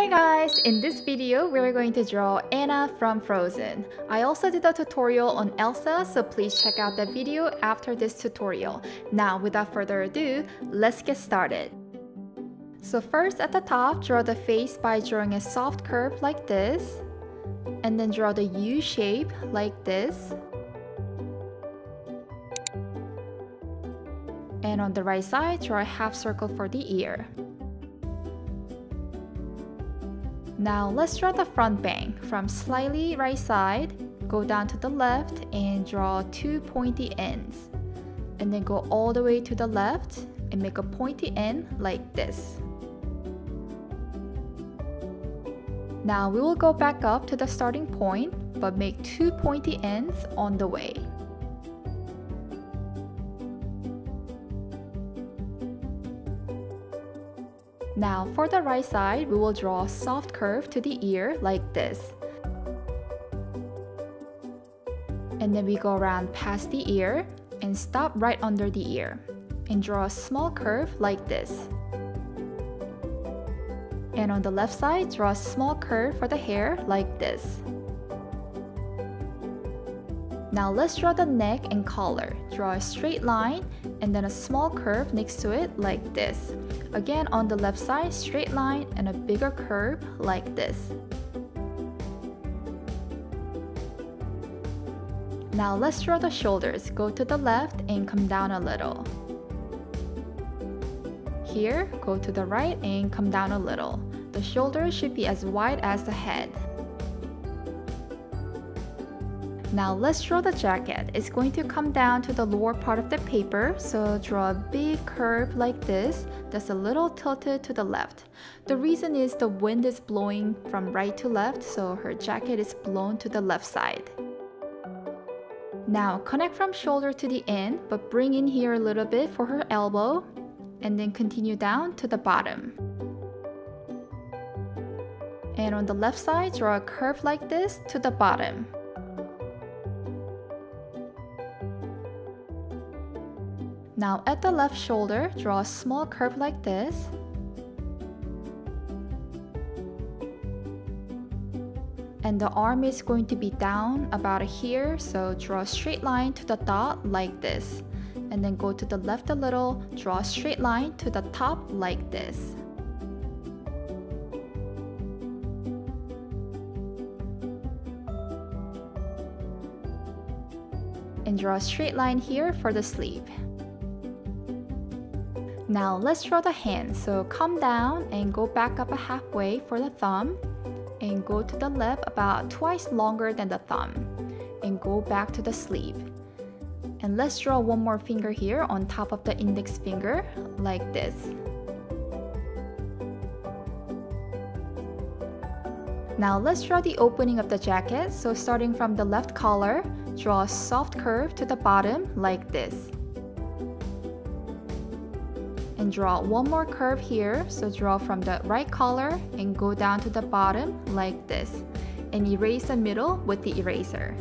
Hi guys! In this video, we're going to draw Anna from Frozen. I also did a tutorial on Elsa, so please check out that video after this tutorial. Now, without further ado, let's get started. So first, at the top, draw the face by drawing a soft curve like this. And then draw the U shape like this. And on the right side, draw a half circle for the ear. Now let's draw the front bang. From slightly right side, go down to the left and draw two pointy ends. And then go all the way to the left and make a pointy end like this. Now we will go back up to the starting point, but make two pointy ends on the way. Now for the right side, we will draw a soft curve to the ear like this. And then we go around past the ear and stop right under the ear. And draw a small curve like this. And on the left side, draw a small curve for the hair like this. Now let's draw the neck and collar. Draw a straight line and then a small curve next to it like this. Again, on the left side, straight line and a bigger curve like this. Now let's draw the shoulders. Go to the left and come down a little. Here, go to the right and come down a little. The shoulders should be as wide as the head. Now let's draw the jacket. It's going to come down to the lower part of the paper, so draw a big curve like this that's a little tilted to the left. The reason is the wind is blowing from right to left, so her jacket is blown to the left side. Now connect from shoulder to the end, but bring in here a little bit for her elbow, and then continue down to the bottom. And on the left side, draw a curve like this to the bottom. Now at the left shoulder, draw a small curve like this. And the arm is going to be down about here, so draw a straight line to the dot like this. And then go to the left a little, draw a straight line to the top like this. And draw a straight line here for the sleeve. Now let's draw the hand. So come down and go back up a halfway for the thumb. And go to the left about twice longer than the thumb. And go back to the sleeve. And let's draw one more finger here on top of the index finger, like this. Now let's draw the opening of the jacket. So starting from the left collar, draw a soft curve to the bottom like this. And draw one more curve here, so draw from the right collar and go down to the bottom like this. And erase the middle with the eraser.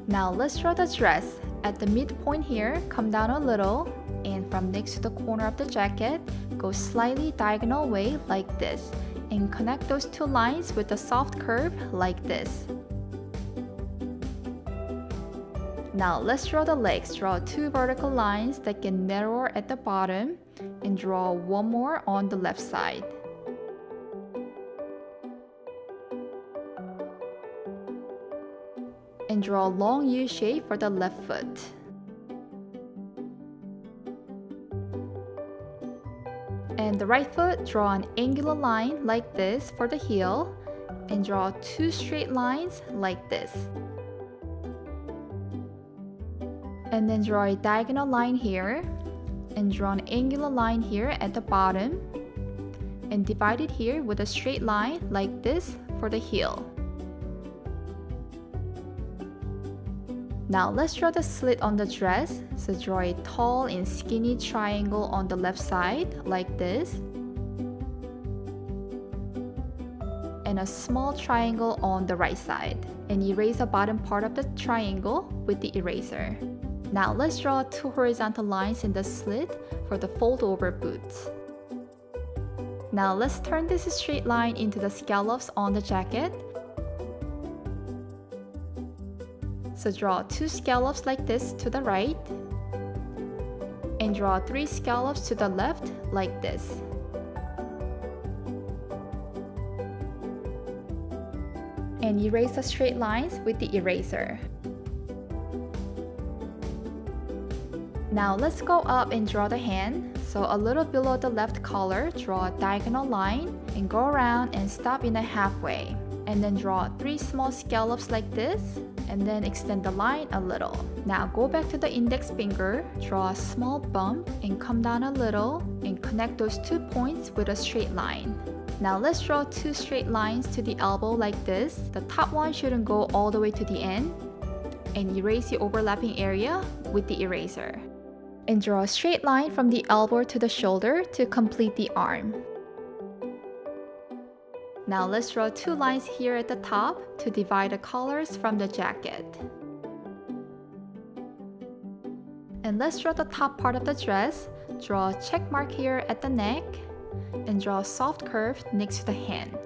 Now let's draw the dress. At the midpoint here, come down a little, and from next to the corner of the jacket, go slightly diagonal way like this. And connect those two lines with a soft curve like this. Now let's draw the legs. Draw two vertical lines that get narrower at the bottom and draw one more on the left side. And draw a long U shape for the left foot. And the right foot, draw an angular line like this for the heel and draw two straight lines like this. And then draw a diagonal line here, and draw an angular line here at the bottom, and divide it here with a straight line like this for the heel. Now let's draw the slit on the dress. So draw a tall and skinny triangle on the left side like this, and a small triangle on the right side, and erase the bottom part of the triangle with the eraser. Now let's draw two horizontal lines in the slit for the fold over boots. Now let's turn this straight line into the scallops on the jacket. So draw 2 scallops like this to the right, and draw 3 scallops to the left like this. And erase the straight lines with the eraser. Now let's go up and draw the hand. So a little below the left collar, draw a diagonal line and go around and stop in the halfway. And then draw 3 small scallops like this, and then extend the line a little. Now go back to the index finger, draw a small bump and come down a little and connect those 2 points with a straight line. Now let's draw 2 straight lines to the elbow like this. The top one shouldn't go all the way to the end. And erase the overlapping area with the eraser. And draw a straight line from the elbow to the shoulder to complete the arm. Now let's draw 2 lines here at the top to divide the collars from the jacket. And let's draw the top part of the dress. Draw a check mark here at the neck and draw a soft curve next to the hand.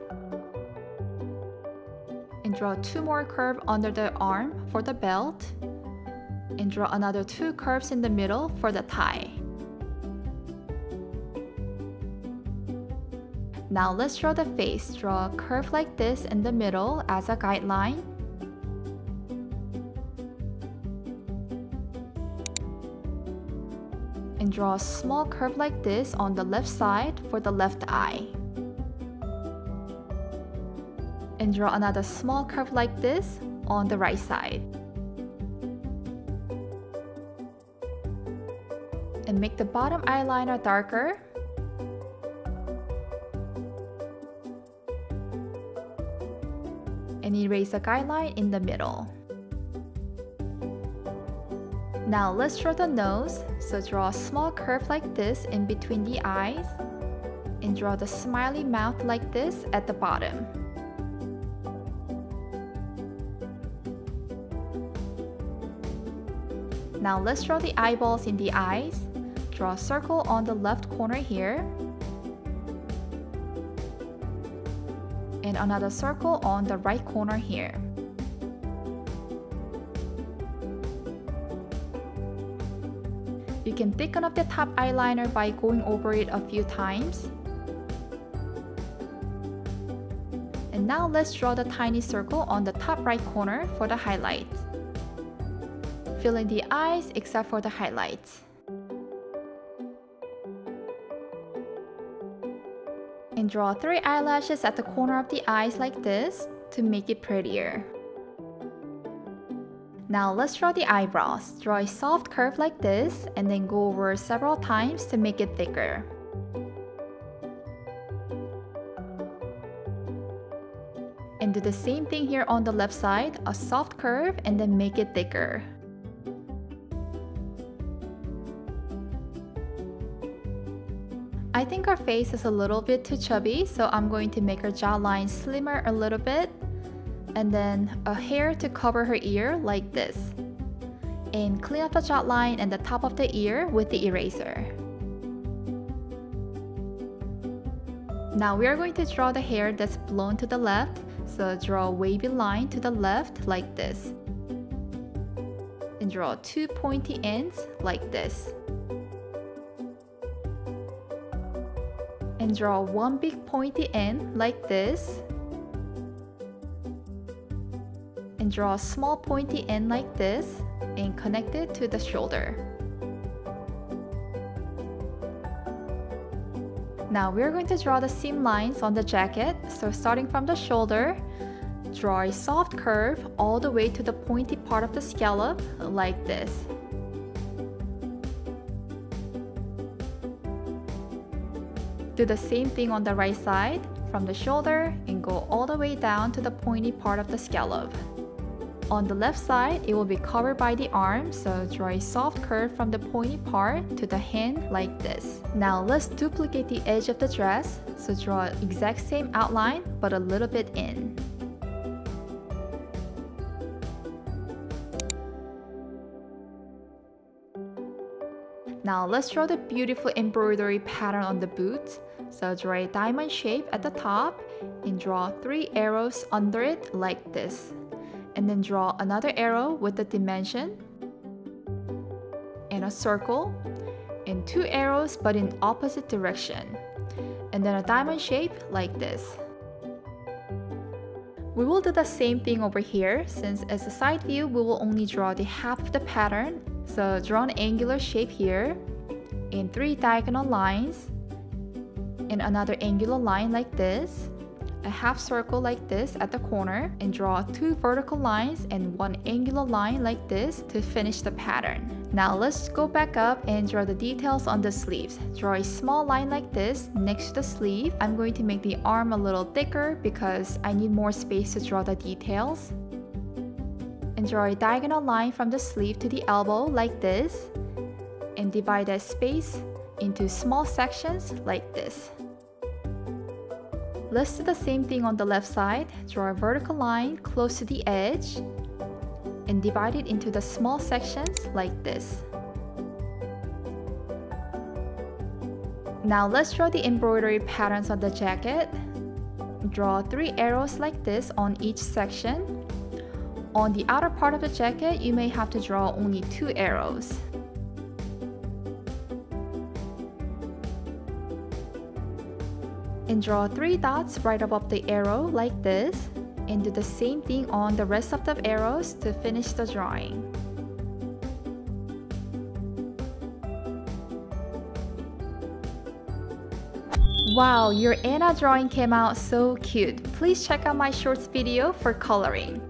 And draw 2 more curves under the arm for the belt. And draw another 2 curves in the middle for the tie. Now let's draw the face. Draw a curve like this in the middle as a guideline. And draw a small curve like this on the left side for the left eye. And draw another small curve like this on the right side. And make the bottom eyeliner darker. And erase a guideline in the middle. Now let's draw the nose. So draw a small curve like this in between the eyes. And draw the smiley mouth like this at the bottom. Now let's draw the eyeballs in the eyes. Draw a circle on the left corner here. And another circle on the right corner here. You can thicken up the top eyeliner by going over it a few times. And now let's draw the tiny circle on the top right corner for the highlights. Fill in the eyes except for the highlights. And draw 3 eyelashes at the corner of the eyes like this to make it prettier. Now let's draw the eyebrows. Draw a soft curve like this and then go over several times to make it thicker. And do the same thing here on the left side, a soft curve and then make it thicker. I think our face is a little bit too chubby, so I'm going to make her jawline slimmer a little bit. And then a hair to cover her ear like this. And clean up the jawline and the top of the ear with the eraser. Now we are going to draw the hair that's blown to the left, so draw a wavy line to the left like this. And draw 2 pointy ends like this. And draw 1 big pointy end like this. And draw a small pointy end like this and connect it to the shoulder. Now we're going to draw the seam lines on the jacket. So starting from the shoulder, draw a soft curve all the way to the pointy part of the scallop like this. Do the same thing on the right side from the shoulder and go all the way down to the pointy part of the scallop. On the left side, it will be covered by the arm, so draw a soft curve from the pointy part to the hand like this. Now let's duplicate the edge of the dress, so draw exact same outline but a little bit in. Now let's draw the beautiful embroidery pattern on the boot. So draw a diamond shape at the top and draw 3 arrows under it like this. And then draw another arrow with the dimension and a circle and 2 arrows but in opposite direction. And then a diamond shape like this. We will do the same thing over here since as a side view we will only draw the half of the pattern. So draw an angular shape here and 3 diagonal lines and another angular line like this, a half circle like this at the corner, and draw 2 vertical lines and 1 angular line like this to finish the pattern. Now let's go back up and draw the details on the sleeves. Draw a small line like this next to the sleeve. I'm going to make the arm a little thicker because I need more space to draw the details. And draw a diagonal line from the sleeve to the elbow like this, and divide that space into small sections like this. Let's do the same thing on the left side. Draw a vertical line close to the edge and divide it into the small sections like this. Now let's draw the embroidery patterns on the jacket. Draw 3 arrows like this on each section. On the outer part of the jacket, you may have to draw only 2 arrows. And draw 3 dots right above the arrow like this, and do the same thing on the rest of the arrows to finish the drawing. Wow, your Anna drawing came out so cute. Please check out my shorts video for coloring.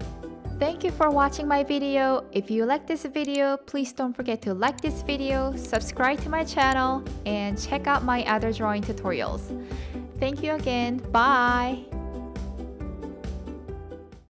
Thank you for watching my video. If you like this video, please don't forget to like this video, subscribe to my channel, and check out my other drawing tutorials. Thank you again. Bye!